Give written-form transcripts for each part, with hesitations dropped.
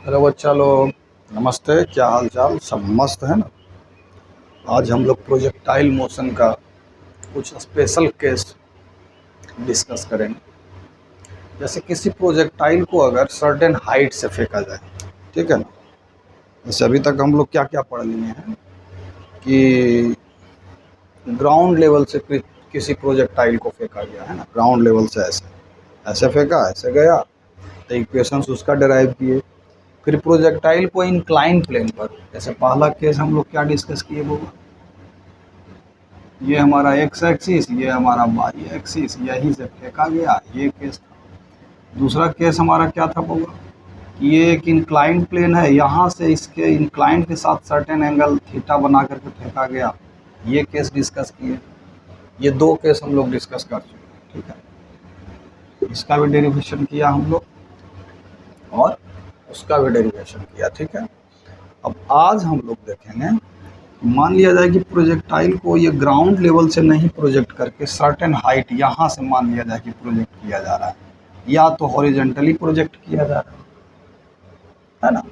Hello बच्चा लोग, नमस्ते। क्या हाल चाल? सब मस्त है ना? आज हम लोग प्रोजेक्टाइल मोशन का कुछ स्पेशल केस डिस्कस करेंगे। जैसे किसी प्रोजेक्टाइल को अगर सर्टेन हाइट से फेंका जाए, ठीक है ना? जैसे अभी तक हम लोग क्या क्या पढ़ लिए हैं कि ग्राउंड लेवल से किसी प्रोजेक्टाइल को फेंका गया है ना, ग्राउंड लेवल से ऐसे ऐसे फेंका, ऐसे गया, तो इक्वेशंस उसका डिराइव किए। फिर प्रोजेक्टाइल को इंक्लाइन प्लेन पर, जैसे पहला केस हम लोग क्या डिस्कस किए वो, ये हमारा एक्स एक्सिस, ये हमारा वाई एक्सिस, यहीं से फेंका गया, ये केस था। दूसरा केस हमारा क्या था बउआ? कि ये एक इंक्लाइंड प्लेन है, यहाँ से इसके इंक्लाइंड के साथ सर्टेन एंगल थीटा बना करके फेंका गया, ये केस डिस्कस किए। ये दो केस हम लोग डिस्कस कर चुके हैं, ठीक है। इसका भी डेरिवेशन किया हम लोग और उसका भी डेरिवेशन किया, ठीक है। अब आज हम लोग देखेंगे, मान लिया जाए कि प्रोजेक्टाइल को ये ग्राउंड लेवल से नहीं प्रोजेक्ट करके सर्टेन हाइट यहाँ से मान लिया जाए कि प्रोजेक्ट किया जा रहा है, या तो हॉरिजेंटली प्रोजेक्ट किया जा रहा है ना,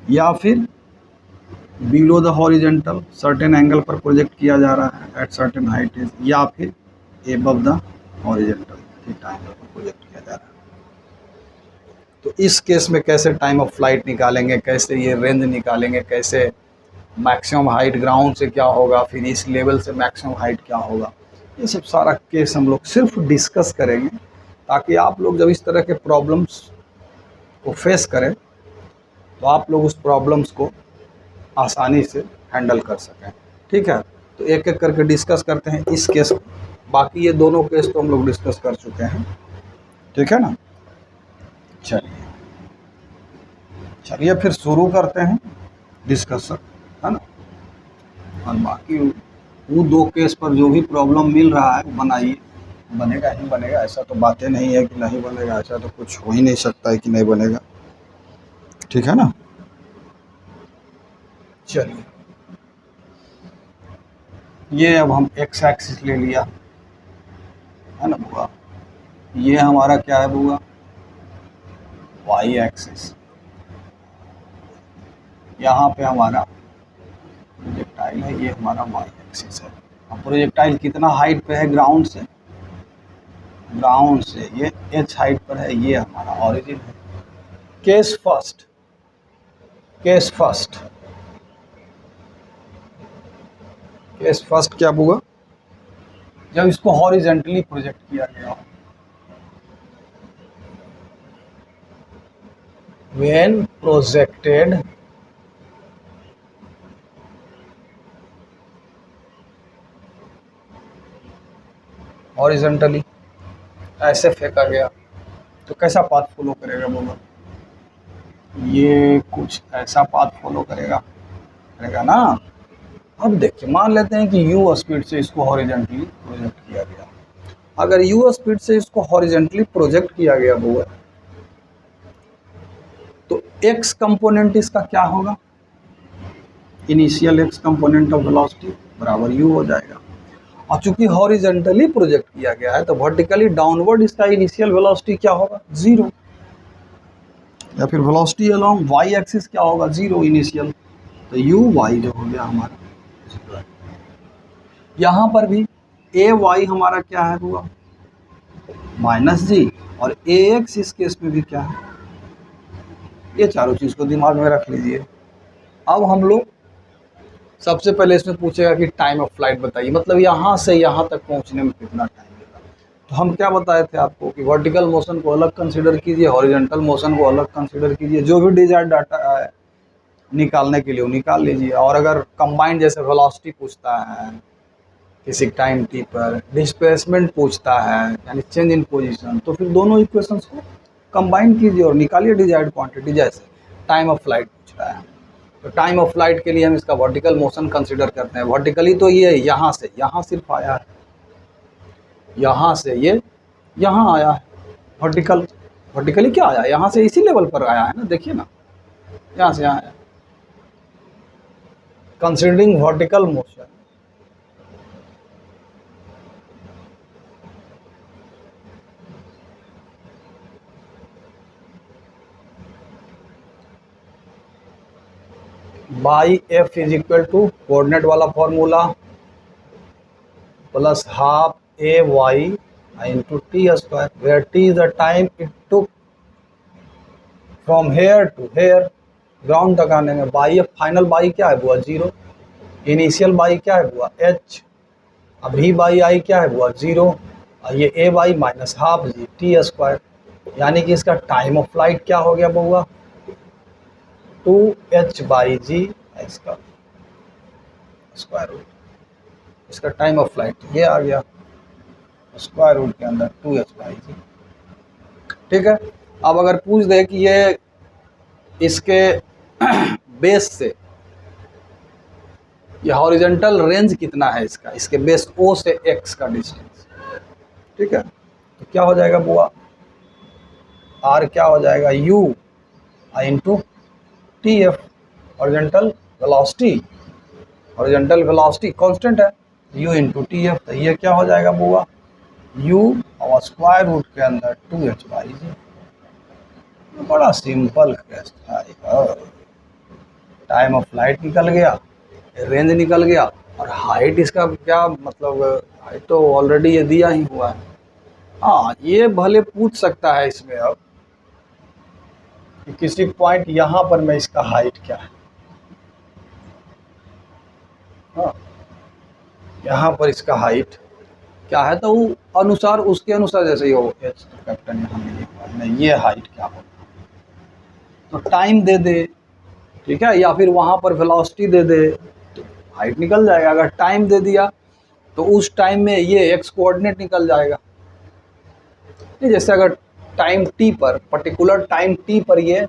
या फिर below the horizontal certain angle पर प्रोजेक्ट किया जा रहा है एट सर्टेन हाइट, या फिर above the horizontal theta angle पर प्रोजेक्ट किया जा रहा है। तो इस केस में कैसे टाइम ऑफ फ्लाइट निकालेंगे, कैसे ये रेंज निकालेंगे, कैसे मैक्सिमम हाइट ग्राउंड से क्या होगा, फिर इस लेवल से मैक्सिमम हाइट क्या होगा, ये सब सारा केस हम लोग सिर्फ डिस्कस करेंगे, ताकि आप लोग जब इस तरह के प्रॉब्लम्स को फेस करें तो आप लोग उस प्रॉब्लम्स को आसानी से हैंडल कर सकें, ठीक है। तो एक एक करके डिस्कस करते हैं इस केस को। बाकी ये दोनों केस तो हम लोग डिस्कस कर चुके हैं, ठीक है ना। चलिए चलिए फिर शुरू करते हैं डिस्कशन, है ना। और बाकी वो दो केस पर जो भी प्रॉब्लम मिल रहा है बनाइए, बनेगा ही बनेगा, ऐसा तो बातें नहीं है कि नहीं बनेगा, ऐसा तो कुछ हो ही नहीं सकता है कि नहीं बनेगा, ठीक है ना। चलिए, ये अब हम एक्स एक्सिस ले लिया है ना बुआ, ये हमारा क्या है बुआ? Y axis. यहाँ पे हमारा प्रोजेक्टाइल है, ये हमारा वाई एक्सिस है। अब प्रोजेक्टाइल कितना हाइट पे है ग्राउंड से? ग्राउंड से ये एच हाइट पर है, ये हमारा ऑरिजिन है। Case first, case first, case first क्या होगा? जब इसको हॉरिजेंटली प्रोजेक्ट किया गया हो, व्हेन प्रोजेक्टेड हॉरिजेंटली, ऐसे फेंका गया, तो कैसा पाथ फॉलो करेगा बोलो? ये कुछ ऐसा पाथ फॉलो करेगा, करेगा ना। अब देखिए, मान लेते हैं कि u स्पीड से इसको हॉरिजेंटली प्रोजेक्ट किया गया। अगर u स्पीड से इसको हॉरिजेंटली प्रोजेक्ट किया गया हुआ, तो x कंपोनेंट इसका क्या होगा? Initial x component of velocity बराबर u हो जाएगा। और चूंकि हॉरिजेंटली प्रोजेक्ट किया गया है, तो वर्टिकली डाउनवर्ड इसका इनिशियल वेलोसिटी क्या होगा? जीरो। या फिर वेलोसिटी अलोंग y एक्सिस क्या होगा? Zero initial. तो u y जो हो गया हमारा, यहाँ पर भी ए वाई हमारा क्या है हुआ? माइनस जी। और ए एक्स इस केस में भी क्या है? ये चारों चीज को दिमाग में रख लीजिए। अब हम लोग सबसे पहले इसमें पूछेगा कि टाइम ऑफ फ्लाइट बताइए, मतलब यहाँ से यहाँ तक पहुँचने में कितना टाइम लेगा। तो हम क्या बताए थे आपको कि वर्टिकल मोशन को अलग कंसीडर कीजिए, हॉरिजॉन्टल मोशन को अलग कंसीडर कीजिए, जो भी डिजायर्ड डाटा निकालने के लिए वो निकाल लीजिए। और अगर कंबाइंड जैसे वेलोसिटी पूछता है किसी टाइम टी पर, डिस्प्लेसमेंट पूछता है यानी चेंज इन पोजीशन, तो फिर दोनों इक्वेशंस को कंबाइन कीजिए और निकालिए डिजायर्ड क्वांटिटी। जैसे टाइम ऑफ फ्लाइट पूछ रहा है, तो टाइम ऑफ फ्लाइट के लिए हम इसका वर्टिकल मोशन कंसीडर करते हैं। वर्टिकली तो ये यहाँ से यहाँ सिर्फ आया है, यहाँ से ये यहाँ आया है। वर्टिकल, वर्टिकली क्या आया? यहाँ से इसी लेवल पर आया है ना, देखिए ना, यहाँ से यहाँ आया। Considering vertical motion, y f is equal to coordinate वाला formula plus half a y into t square, where t is the time it took from here to here, ground तक आने में। बाई एफ फाइनल बाई क्या है बुआ 0, initial by क्या है बुआ h, अभी बाई आई क्या है बुआ 0, और ये a by minus half G T square, यानी कि इसका टाइम ऑफ फ्लाइट क्या हो गया बुआ 2h बाई जी, इसका स्क्वायर रूट, इसका टाइम ऑफ फ्लाइट ये आ गया स्क्वायर रूट के अंदर 2h बाई जी। ठीक है, अब अगर पूछ दे कि ये इसके बेस से ये हॉरिजॉन्टल रेंज कितना है इसका, इसके बेस ओ से एक्स का डिस्टेंस, ठीक है, तो क्या हो जाएगा बुआ आर क्या हो जाएगा you into T F, horizontal velocity, horizontal velocity constant है यू इंटू टी एफ, तो ये क्या हो जाएगा बुआ यू और स्क्वायर रूट के अंदर 2h बाई जी। बड़ा सिंपल केस था, टाइम ऑफ फ्लाइट निकल गया, रेंज निकल गया, और हाइट इसका क्या मतलब, हाइट तो ऑलरेडी ये दिया ही हुआ है। हाँ, ये भले पूछ सकता है इसमें अब कि किसी पॉइंट यहाँ पर मैं इसका हाइट क्या है, हाँ यहाँ पर इसका हाइट क्या है, तो वो अनुसार उसके अनुसार जैसे ही हो एच तो कैप्टन यहाँ में लिखा है ये हाइट क्या हो, तो टाइम दे दे, ठीक है, या फिर वहाँ पर वेलोसिटी दे दे तो हाइट निकल जाएगा। अगर टाइम दे दिया तो उस टाइम में ये एक्स कोऑर्डिनेट निकल जाएगा। जैसे अगर टाइम टी पर, पर्टिकुलर टाइम टी पर ये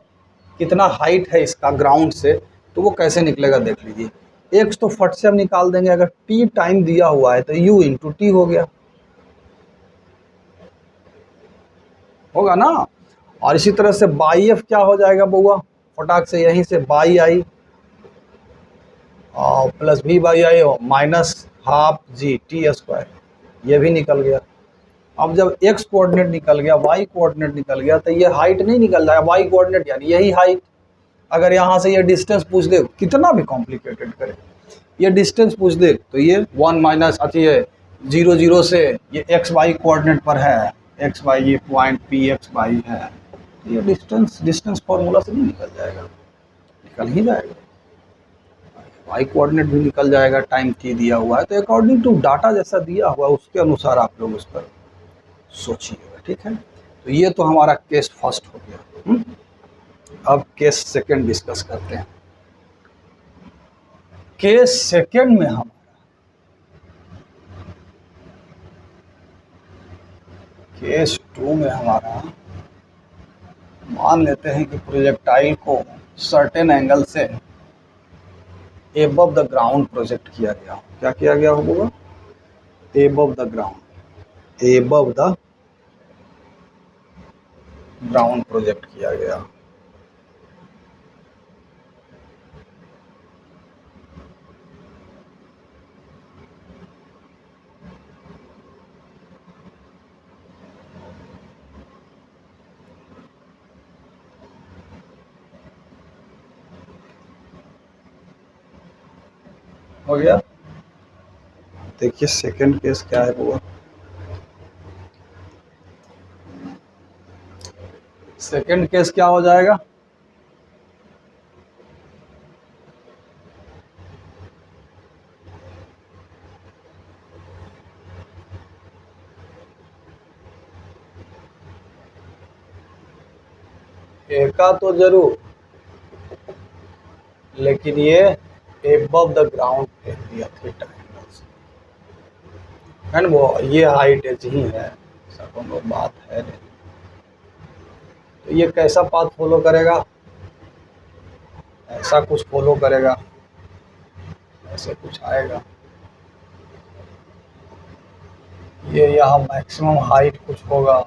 कितना हाइट है इसका ग्राउंड से, तो वो कैसे निकलेगा देख लीजिए। एक्स तो फट से हम निकाल देंगे, अगर टी टाइम दिया हुआ है तो यू इंटू टी हो गया, होगा ना। और इसी तरह से बाई एफ क्या हो जाएगा बउआ, फटाक से यहीं से बाई आई और प्लस भी by I minus half G T square, ये भी निकल गया। अब जब एक्स कोऑर्डिनेट निकल गया, वाई कोऑर्डिनेट निकल गया, तो ये हाइट नहीं निकल जाएगा, वाई कोऑर्डिनेट यानी यही हाइट। अगर यहाँ से ये डिस्टेंस पूछ दे, कितना भी कॉम्प्लिकेटेड करे, ये डिस्टेंस पूछ दे तो ये 1 माइनस अति है 0 0 से ये एक्स वाई कोऑर्डिनेट पर है, एक्स वाई ये पॉइंट पी एक्स वाई है, तो ये डिस्टेंस फॉर्मूला से नहीं निकल जाएगा, निकल ही जाएगा। वाई कोऑर्डिनेट भी निकल जाएगा, टाइम टी दिया हुआ है, तो अकॉर्डिंग टू डाटा जैसा दिया हुआ है उसके अनुसार आप लोग उस पर सोचिएगा, ठीक है। तो ये तो हमारा केस फर्स्ट हो गया। अब केस सेकंड डिस्कस करते हैं। केस सेकंड में हम केस 2 में हमारा मान लेते हैं कि प्रोजेक्टाइल को सर्टेन एंगल से एबव द ग्राउंड प्रोजेक्ट किया गया। क्या किया गया होगा, above the ground, above the ground project किया गया। हो गया। देखिए सेकंड केस क्या है वो, सेकंड केस क्या हो जाएगा, एका तो जरूर, लेकिन ये एबव द ग्राउंड फेंक दिया थीटा एंगल से, है ना, वो ये हाइट एच ही है, ऐसा कोनो बात है नहीं। तो ये कैसा पाथ फॉलो करेगा, ऐसा कुछ फॉलो करेगा, ऐसे कुछ आएगा, ये यहाँ मैक्सिमम हाइट कुछ होगा।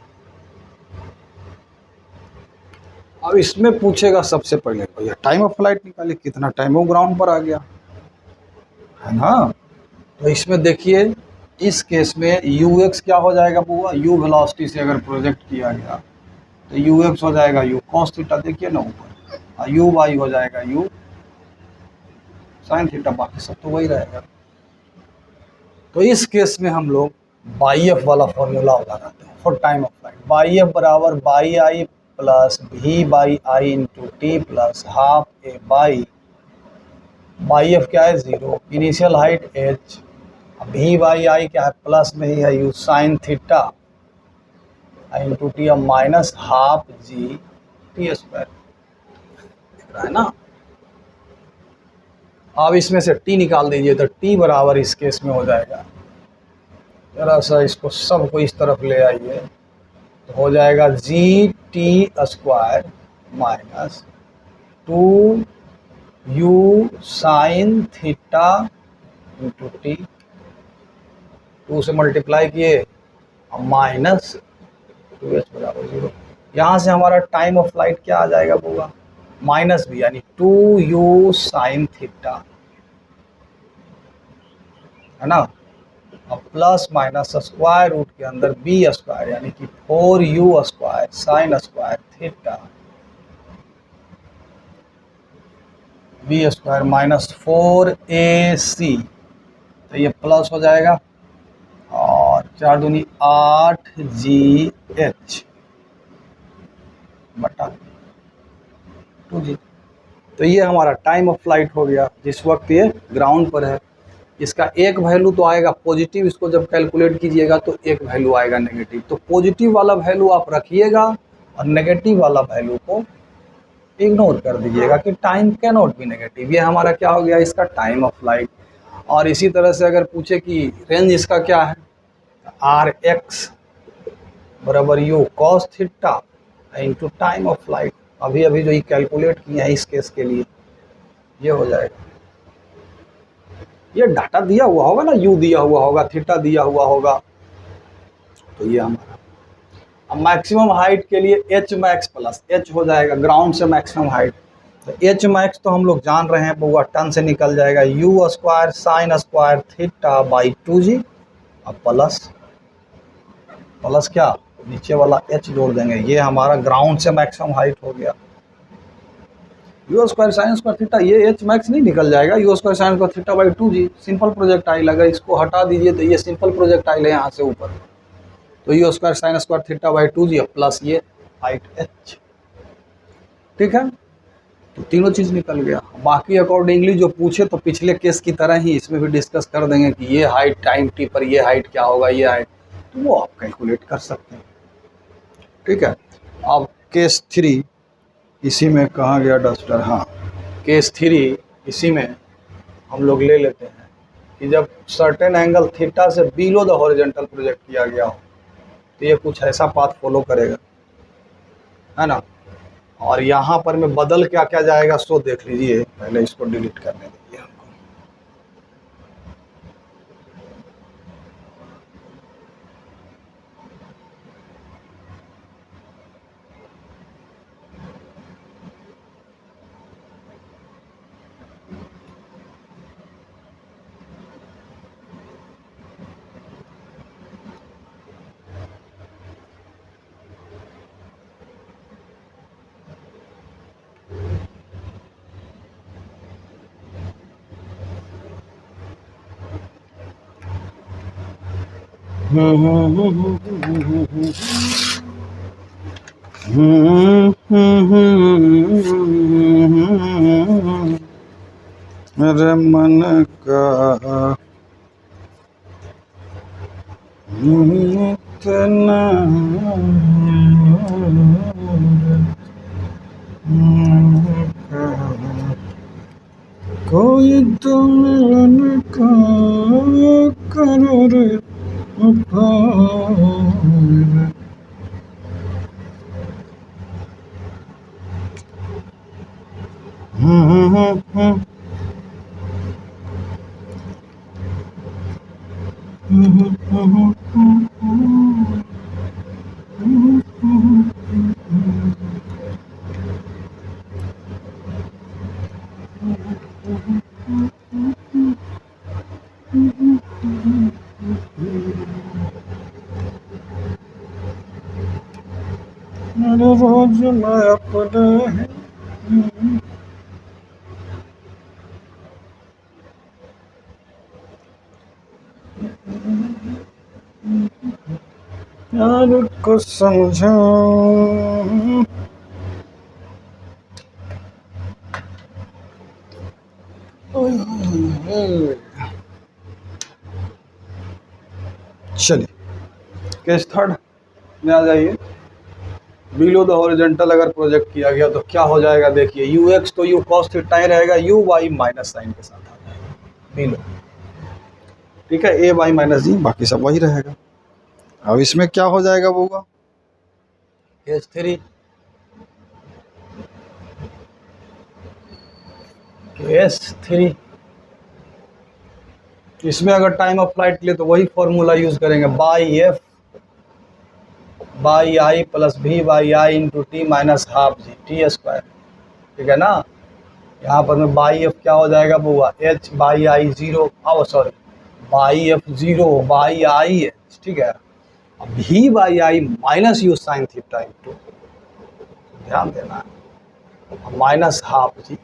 अब इसमें पूछेगा सबसे पहले भैया टाइम ऑफ फ्लाइट निकालिए, कितना टाइम वो ग्राउंड पर आ गया, है ना। तो इसमें देखिए इस केस में यू एक्स क्या हो जाएगा बुआ, यू वेलोसिटी से अगर प्रोजेक्ट किया गया तो यू एक्स हो जाएगा यू कॉस थीटा, देखिए ना ऊपर, यू वाई हो जाएगा यू साइन थीटा, बाकी सब तो वही रहेगा। तो इस केस में हम लोग बाई एफ वाला फॉर्मूला लगाते हैं for time of flight. Y f बराबर y I plus we by I into t plus half a y f क्या है 0, initial height h, v by i क्या है प्लस में ही है u sine theta into T minus half G T square, दिख रहा है ना। अब इसमें से t निकाल दीजिए तो t बराबर इस केस में हो जाएगा, जरा सा इसको सबको इस तरफ ले आइए, तो हो जाएगा G T square minus 2u sine theta into T, 2 से मल्टीप्लाई किए माइनस 2h बराबर 0। यहाँ से हमारा टाइम ऑफ फ्लाइट क्या आ जाएगा होगा माइनस भी, यानी 2u साइन थीटा, है ना, और प्लस माइनस स्क्वायर रूट के अंदर बी स्क्वायर यानी कि 4u square sine square theta B square minus 4ac, तो ये प्लस हो जाएगा और 4 दूनी 8gh बटा 2g। तो ये हमारा टाइम ऑफ फ्लाइट हो गया जिस वक्त ये ग्राउंड पर है। इसका एक वैल्यू तो आएगा पॉजिटिव, इसको जब कैलकुलेट कीजिएगा तो एक वैल्यू आएगा नेगेटिव, तो पॉजिटिव वाला वैल्यू आप रखिएगा और नेगेटिव वाला वैल्यू को इग्नोर कर दीजिएगा कि time can not be negative. ये हमारा क्या हो गया इसका टाइम ऑफ फ्लाइट। और इसी तरह से अगर पूछे कि रेंज इसका क्या है, आर एक्स बराबर you cos theta into time of flight, अभी अभी जो ये कैलकुलेट किया है इस केस के लिए ये हो जाएगा। ये डाटा दिया हुआ होगा ना, यू दिया हुआ होगा, थीटा दिया हुआ होगा, तो ये हमारा। अब मैक्सिमम हाइट के लिए एच मैक्स प्लस एच हो जाएगा, ग्राउंड से मैक्सिमम हाइट, तो एच मैक्स तो हम लोग जान रहे हैं बउआ टन से निकल जाएगा, you square sine square theta by 2g, अब प्लस क्या नीचे वाला एच जोड़ देंगे, ये हमारा ग्राउंड से मैक्सिमम हाइट हो गया। You square sine square theta, ये एच मैक्स नहीं निकल जाएगा, you square sine square theta by 2g simple projectile, अगर इसको हटा दीजिए तो ये सिंपल प्रोजेक्टाइल है यहाँ से ऊपर, तो you square sine square theta by 2g plus ये हाइट h, ठीक है। तो तीनों चीज़ निकल गया। बाकी अकॉर्डिंगली जो पूछे तो पिछले केस की तरह ही इसमें भी डिस्कस कर देंगे कि ये हाइट टाइम टी पर ये हाइट क्या होगा, ये हाइट, तो वो आप कैलकुलेट कर सकते हैं, ठीक है। अब केस 3 इसी में कहा गया डस्टर, हाँ केस 3 इसी में हम लोग ले लेते हैं कि जब सर्टेन एंगल थीटा से बिलो द हॉरिजॉन्टल प्रोजेक्ट किया गया हो तो ये कुछ ऐसा पाथ फॉलो करेगा, है ना। और यहाँ पर में बदल क्या क्या जाएगा सो देख लीजिए, पहले इसको डिलीट करने दीजिए हमको। अरे मन का इतना कोई तो मिलन का करो रे मेरे रोज मैं अपने यार को समझा। चलिए केस थर्ड में आ जाइए। बिलो द हॉरिजॉन्टल अगर प्रोजेक्ट किया गया तो क्या हो जाएगा, देखिए यू एक्स तो यू कॉस थीटा ही रहेगा, यू वाई माइनस साइन के साथ आ जाएगा बिलो। ठीक है, ए वाई माइनस जी, बाकी सब वही रहेगा। अब इसमें क्या हो जाएगा होगा, केस थ्री, केस थ्री इसमें अगर टाइम ऑफ फ्लाइट के लिए तो वही फॉर्मूला यूज करेंगे, Y F Y I plus we by I into T minus half G T square. ठीक है ना, यहाँ पर में बाई एफ क्या हो जाएगा बुआ, एच बाई आई जीरो, आओ sorry Y F zero Y I H. ठीक है, अब V by I minus U sine theta into, ध्यान देना है, माइनस हाफ जी।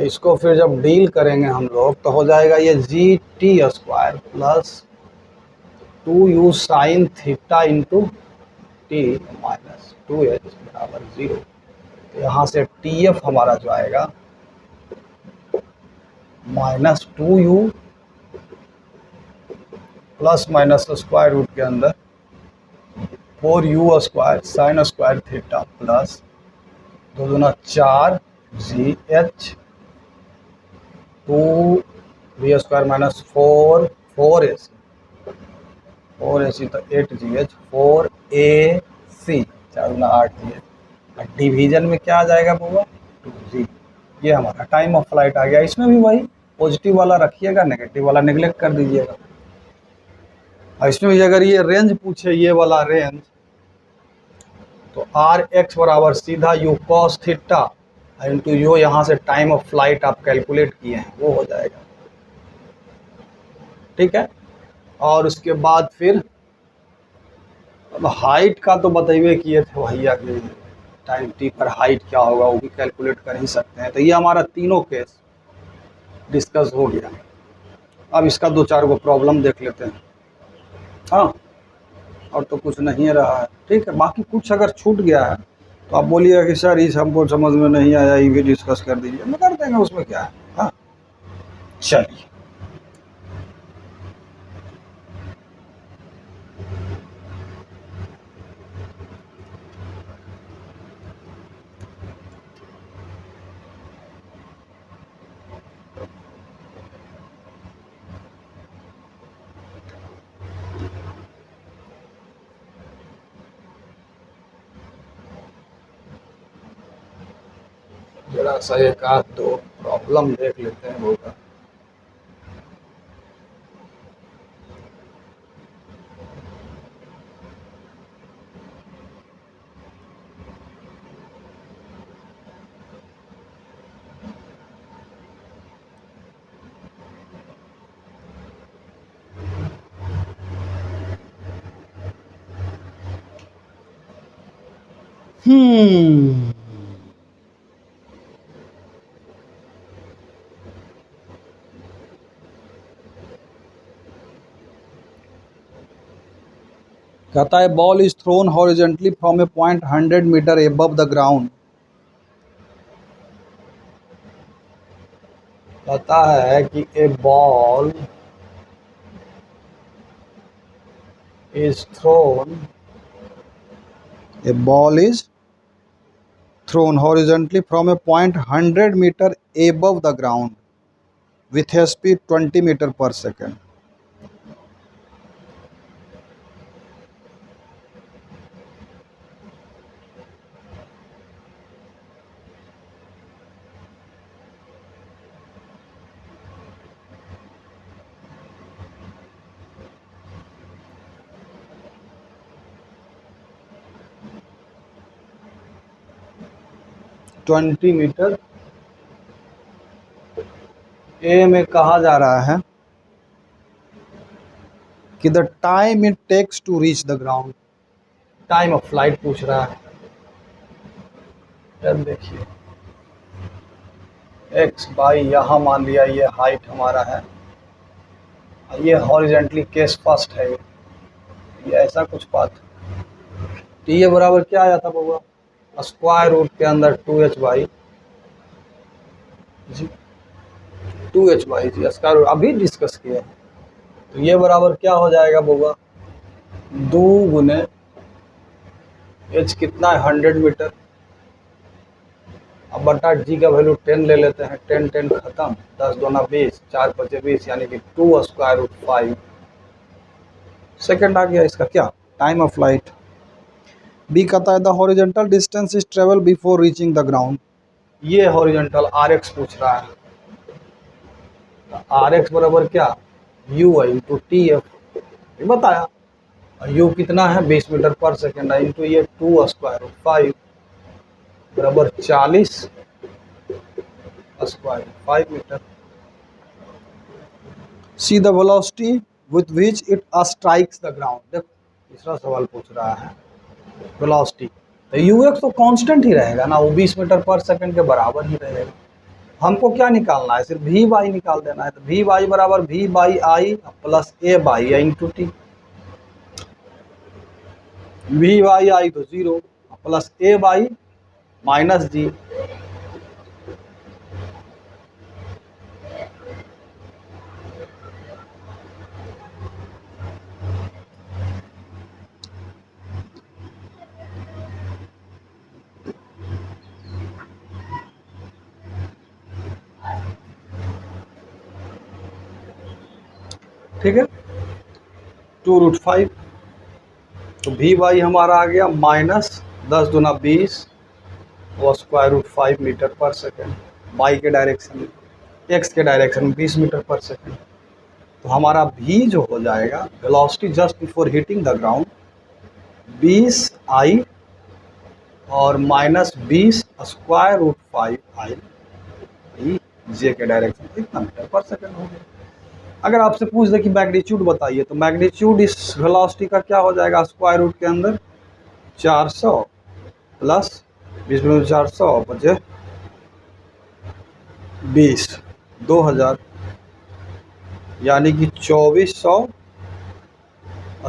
इसको फिर जब डील करेंगे हम लोग तो हो जाएगा ये G T square plus 2u sine theta into T minus 2h बराबर 0। तो यहाँ से टी एफ हमारा जो आएगा minus 2u plus minus square root के अंदर 4u square sine square theta plus 2 दूना 4 G H 2 square minus 4 A C तो 8 GH 4 AC 4 दूना 8 GH। डिवीजन में क्या आ जाएगा बुआ, 2G। ये हमारा टाइम ऑफ फ्लाइट आ गया। इसमें भी वही पॉजिटिव वाला रखिएगा, नेगेटिव वाला नेग्लेक्ट कर दीजिएगा। और इसमें भी अगर ये रेंज पूछे, ये वाला रेंज, तो आर एक्स बराबर सीधा you cos theta into you, यहाँ से टाइम ऑफ फ्लाइट आप कैलकुलेट किए हैं वो हो जाएगा। ठीक है, और उसके बाद फिर अब हाइट का तो बतइबे किए थे भैया कि टाइम टी पर हाइट क्या होगा वो भी कैलकुलेट कर ही सकते हैं। तो ये हमारा तीनों केस डिस्कस हो गया। अब इसका दो चार गो प्रॉब्लम देख लेते हैं। हाँ, और तो कुछ नहीं रहा है। ठीक है, बाकी कुछ अगर छूट गया है तो आप बोलिएगा कि सर इस हमको समझ में नहीं आया, ये भी डिस्कस कर दीजिए, मैं कर देंगे, उसमें क्या है। हाँ चलिए, जरा सा एक आध दो प्रॉब्लम देख लेते हैं होगा। कहता है ball is thrown horizontally from a point 100 metre above the ground. कहता है कि a ball is thrown, a ball is thrown horizontally from a point 100 meter above the ground with a speed 20 meter per second. Twenty metre ए में कहा जा रहा है कि the time it takes to reach the ground, time of flight पूछ रहा है। अब देखिए एक्स बाई, यहाँ मान लिया ये हाइट हमारा है, ये हॉरिजेंटली केस फर्स्ट है, ये ऐसा कुछ पाथ। टी ए बराबर क्या आया था बउआ, स्क्वायर रूट के अंदर 2h by G, 2h by G square root, अभी डिस्कस किया है। तो ये बराबर क्या हो जाएगा बउआ, 2 गुने h कितना है 100 मीटर, अब बटा जी का वैल्यू 10 ले लेते हैं, 10 10 खत्म, 10 दूना 20, 4 5 20, यानी कि 2 स्क्वायर रूट 5 सेकेंड आ गया इसका क्या, टाइम ऑफ फ्लाइट। बी कहता है the horizontal distance is travel before reaching the ground, ये हॉरिजॉन्टल आर एक्स पूछ रहा है, आर एक्स बराबर क्या, you I into T F, ये बताया, यू कितना है 20 मीटर पर सेकेंड है, इंटू ये 2 स्क्वायर रूट 5 बराबर 40 square root 5 metre. See the velocity with which it strikes the ground, देखो तीसरा सवाल पूछ रहा है वेलोसिटी, तो यू एक्स तो कांस्टेंट ही रहेगा ना, वो 20 मीटर पर सेकंड के बराबर ही रहेगा। हमको क्या निकालना है, सिर्फ वी बाई निकाल देना है, तो वी बाई बराबर v by I plus a by I into t, v by i तो 0 plus a by minus g, ठीक है 2 रूट 5, तो वी बाई हमारा आ गया माइनस 10 दूना 20 वो स्क्वायर रूट 5 मीटर पर सेकेंड, बाई के डायरेक्शन में, एक्स के डायरेक्शन में 20 मीटर पर सेकेंड, तो हमारा भी जो हो जाएगा velocity just before hitting the ground 20 i और minus 20 square root 5 i j के डायरेक्शन, कितना मीटर पर सेकेंड हो गया। अगर आपसे पूछ दे कि मैग्नीट्यूड बताइए, तो मैग्नीट्यूड इस वेलोसिटी का क्या हो जाएगा, स्क्वायर रूट के अंदर 400 प्लस 20 में 400 बचे 20 2000, यानी कि 2400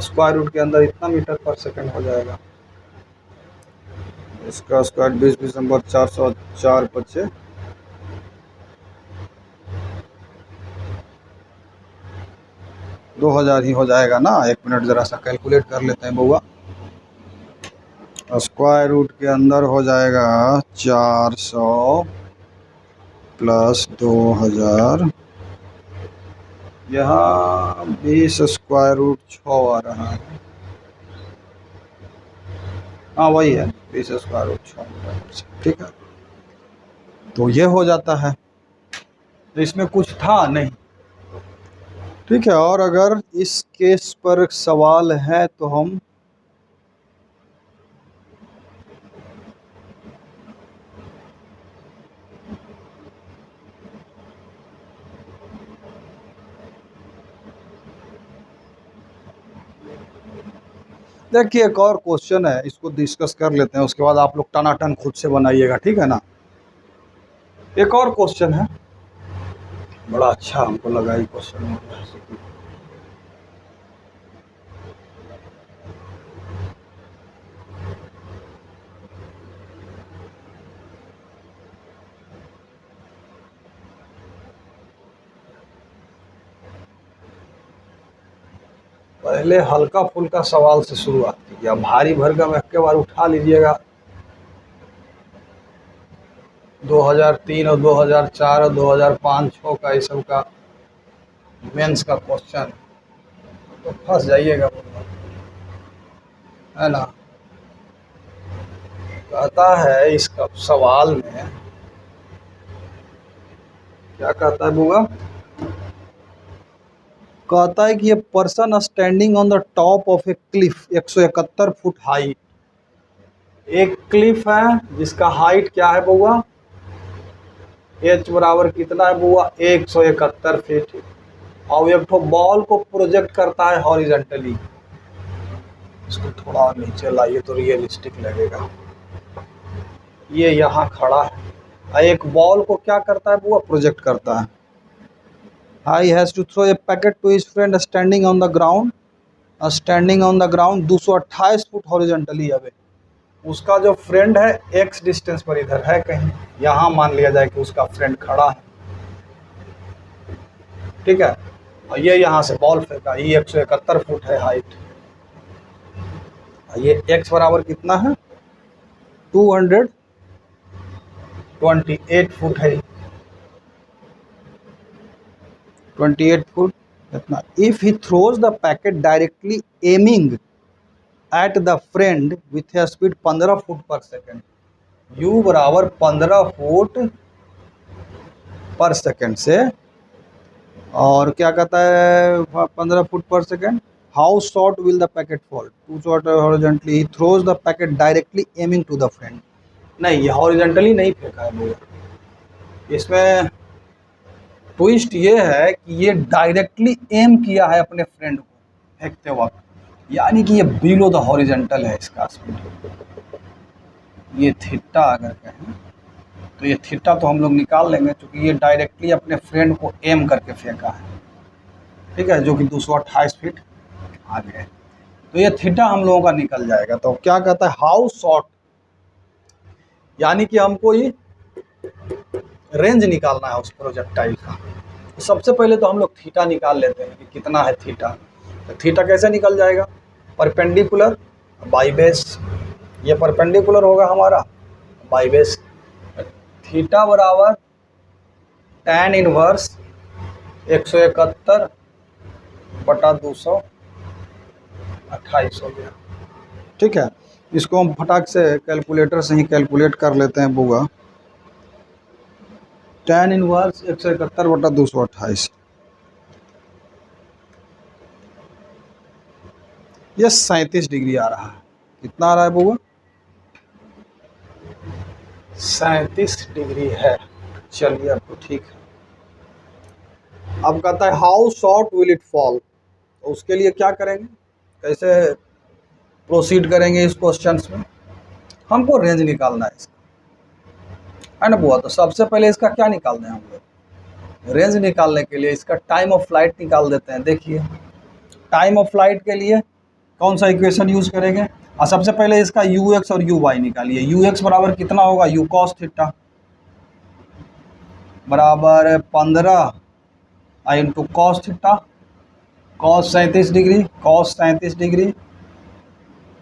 स्क्वायर रूट के अंदर इतना मीटर पर सेकंड हो जाएगा। इसका स्क्वायर 20 20 नंबर 400, 4 बचे 2000 ही हो जाएगा ना। एक मिनट ज़रा सा कैलकुलेट कर लेते हैं बउआ। स्क्वायर रूट के अंदर हो जाएगा 400 प्लस 2000, यहाँ 20 स्क्वायर रूट 6 आ रहा है, हाँ वही है 20 स्क्वायर रूट 6, ठीक है, तो ये हो जाता है, तो इसमें कुछ था नहीं, ठीक है। और अगर इस केस पर सवाल है तो हम देखिए एक और क्वेश्चन है, इसको डिस्कस कर लेते हैं, उसके बाद आप लोग टनाटन खुद से बनाइएगा, ठीक है ना। एक और क्वेश्चन है, बड़ा अच्छा हमको लगा ये क्वेश्चन। पहले हल्का फुल्का सवाल से शुरुआत कीजिए, भारी भरकम एक के बार उठा लीजिएगा। 2003 और 2004 और 2005-06 का ये सब का मेंस का क्वेश्चन, तो फंस जाइएगा, है ना। कहता है इसका सवाल में, क्या कहता है बुआ, कहता है कि ये person standing on the top of A Cliff 171 foot high, एक क्लिफ है जिसका हाइट क्या है बुआ, एच बराबर कितना है बुआ 171 फीट, और एक तो बॉल को प्रोजेक्ट करता है हॉरिजॉन्टली, इसको थोड़ा और नीचे लाइए तो रियलिस्टिक लगेगा। ये यहाँ खड़ा है, एक बॉल को क्या करता है बुआ, प्रोजेक्ट करता है। He has to throw a packet to his friend standing on the ground standing on the ground 228 foot horizontally away. उसका जो फ्रेंड है एक्स डिस्टेंस पर इधर है कहीं, यहाँ मान लिया जाए कि उसका फ्रेंड खड़ा है, ठीक है। और ये यहाँ से बॉल फेंका, ये 171 फुट है हाइट, ये एक्स बराबर कितना है 228 फुट है, 28 फुट इतना। If he throws the packet directly aiming at the friend with A speed 15 foot पर सेकेंड, यू बराबर 15 फुट पर सेकेंड से, और क्या कहता है 15 फुट पर second, how short will the packet fall, too short horizontally, he throws the packet directly aiming to the friend. नहीं, ये हॉरिजॉन्टली नहीं फेंका है भैया, इसमें ट्विस्ट ये है कि ये डायरेक्टली एम किया है अपने फ्रेंड को फेंकते वक्त, यानी कि ये बिलो द हॉरिजॉन्टल है इसका स्पीड। ये थीटा अगर कहें तो ये थीटा तो हम लोग निकाल लेंगे, क्योंकि ये डायरेक्टली अपने फ्रेंड को एम करके फेंका है, ठीक है, जो कि 228 फीट आगे है। तो ये थीटा हम लोगों का निकल जाएगा। तो क्या कहता है हाउ शॉर्ट, यानी कि हमको ये रेंज निकालना है उस प्रोजेक्टाइल का। तो सबसे पहले तो हम लोग थीटा निकाल लेते हैं कि कितना है थीटा। तो थीटा कैसे निकल जाएगा, परपेंडिकुलर बाई बेस, ये परपेंडिकुलर होगा हमारा बाई बेस, थीटा बराबर tan इनवर्स 171 बटा 228 हो गया, ठीक है। इसको हम फटाक से कैलकुलेटर से ही कैलकुलेट कर लेते हैं बुआ। tan इनवर्स 171 बटा 228, ये 37 डिग्री आ रहा है। कितना आ रहा है बुआ, 37 डिग्री है। चलिए अब तो ठीक है। अब कहता है how short will it fall, तो उसके लिए क्या करेंगे, कैसे प्रोसीड करेंगे इस क्वेश्चन में, हमको रेंज निकालना है इसका, है ना बुआ। तो सबसे पहले इसका क्या निकालना है हम लोग, रेंज निकालने के लिए इसका टाइम ऑफ फ्लाइट निकाल देते हैं। देखिए टाइम ऑफ फ्लाइट के लिए कौन सा इक्वेशन यूज करेंगे, और सबसे पहले इसका यू एक्स और यू वाई निकालिए। यू एक्स बराबर कितना होगा, यू कॉस थीटा बराबर 15 into cos theta, cos 37 degree, cos 37 degree,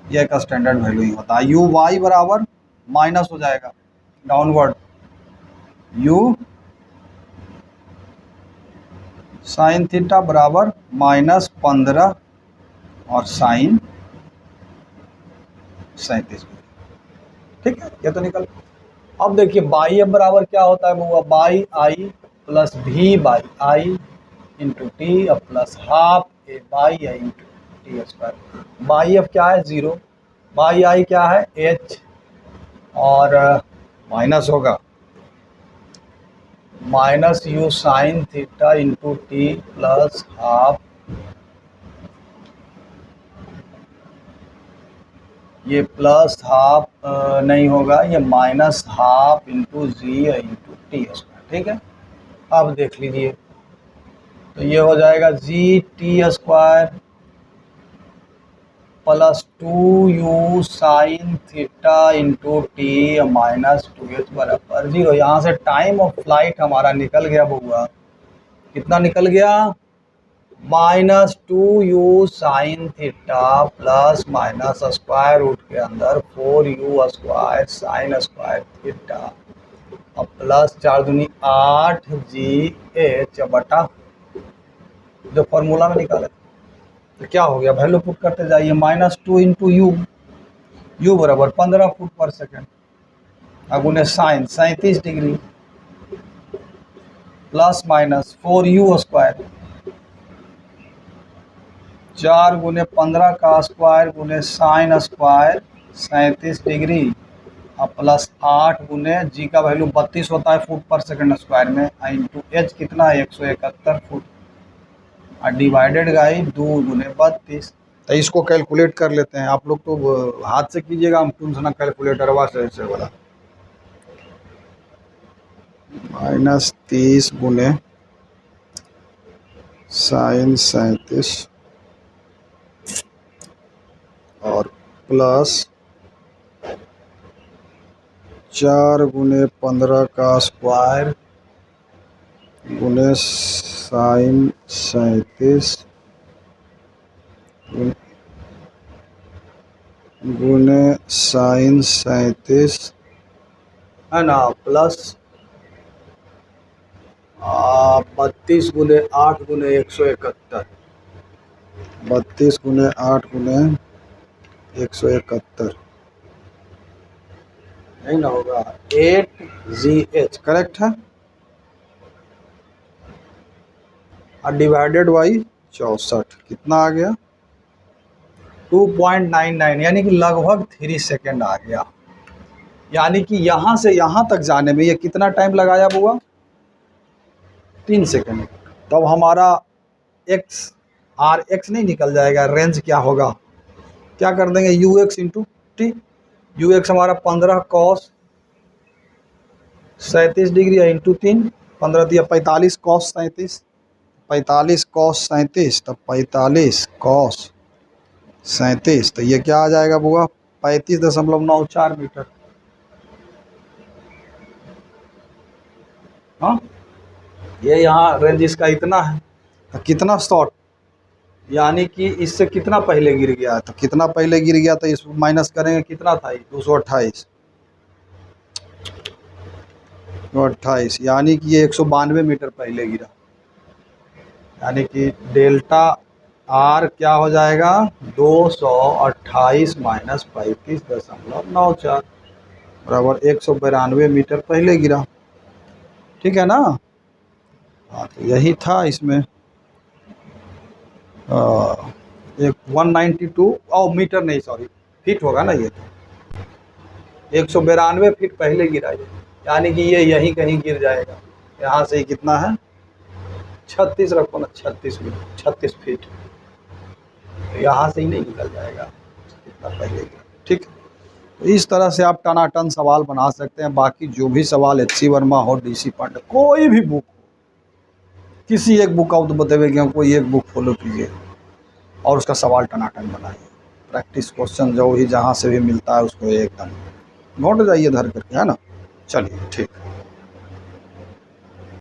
यह एक स्टैंडर्ड वैल्यू ही होता है। यू वाई बराबर माइनस हो जाएगा डाउनवर्ड, यू साइन थीटा बराबर -15 और साइन 37, ठीक है, ये तो निकल। अब देखिए बाई एफ बराबर क्या होता है वो, बाई आई प्लस भी by I into t plus half a by I into t square. By f क्या है 0, बाई आई क्या है एच, और माइनस होगा minus U sine theta into t plus half, ये प्लस हाफ नहीं होगा, ये माइनस हाफ इंटू जी इंटू टी स्क्वायर, ठीक है। अब देख लीजिए तो ये हो जाएगा G T square plus 2u sine theta into T minus 2h बराबर 0। यहाँ से टाइम ऑफ फ्लाइट हमारा निकल गया बउआ, कितना निकल गया, -2u sine theta plus minus square root के अंदर 4u square sine square theta और प्लस 4 दूनी 8gh बटा जो फॉर्मूला में निकाले। तो क्या हो गया, वैल्यू पुट करते जाइए, -2 इंटू यू बराबर 15 फुट पर सेकेंड, अगुने sine 37 degree plus minus 4u square, 4 गुने 15 का स्क्वायर गुने साइन स्क्वायर 37 डिग्री और प्लस 8 गुने जी का वैल्यू 32 होता है फुट पर सेकंड स्क्वायर में, इंटू एच कितना है 171 फुट और डिवाइडेड गाई 2 गुने 32। तो इसको कैलकुलेट कर लेते हैं, आप लोग तो हाथ से कीजिएगा, हम तुम सुना कैलकुलेटर से बोला, -30 गुने साइन 37 और प्लस 4 गुने 15 का स्क्वायर गुने साइन 37 गुने साइन 37 है ना, प्लस 32 गुने 8 गुने 171, 32 गुने 8 गुने 171 नहीं ना होगा, 8GH करेक्ट है, और डिवाइडेड बाई 64 कितना आ गया 2.99, यानी कि लगभग 3 सेकेंड आ गया। यानी कि यहाँ से यहाँ तक जाने में ये कितना टाइम लगाया बुआ 3 सेकेंड। तब हमारा एक्स आर एक्स नहीं निकल जाएगा, रेंज क्या होगा, क्या कर देंगे you x into T, you x हमारा 15 कॉस 37 डिग्री है इंटू 3, 15 दिया 45 कॉस 37, 45 कॉस 37, तब 45 कॉस 37, तो ये क्या आ जाएगा बुआ 35.94 मीटर। हाँ, ये यहाँ रेंज इसका इतना है, तो कितना शॉर्ट, यानी कि इससे कितना पहले गिर गया, तो कितना पहले गिर गया, तो इसको माइनस करेंगे कितना था 228, 228, यानी कि ये 192 मीटर पहले गिरा, यानी कि डेल्टा आर क्या हो जाएगा 228 माइनस 35.94 बराबर 192 मीटर पहले गिरा। ठीक है ना। हाँ, तो यही था इसमें एक 192 मीटर नहीं सॉरी फीट होगा ना, ये 192 फीट पहले गिरा ये, यानी कि ये यहीं कहीं गिर जाएगा, यहाँ से ही कितना है 36 रखो ना, 36 फीट, तो यहाँ से ही नहीं निकल जाएगा कितना पहले गिरा। ठीक, तो इस तरह से आप टनाटन सवाल बना सकते हैं। बाकी जो भी सवाल HC वर्मा हो, DC पांडे, कोई भी बुक, किसी एक बुक आउट बतावे कि कोई एक बुक फॉलो कीजिए और उसका सवाल टनाटन बनाइए। प्रैक्टिस क्वेश्चन जो ही जहाँ से भी मिलता है उसको एकदम नोट जाइए धर करके, है ना। चलिए ठीक।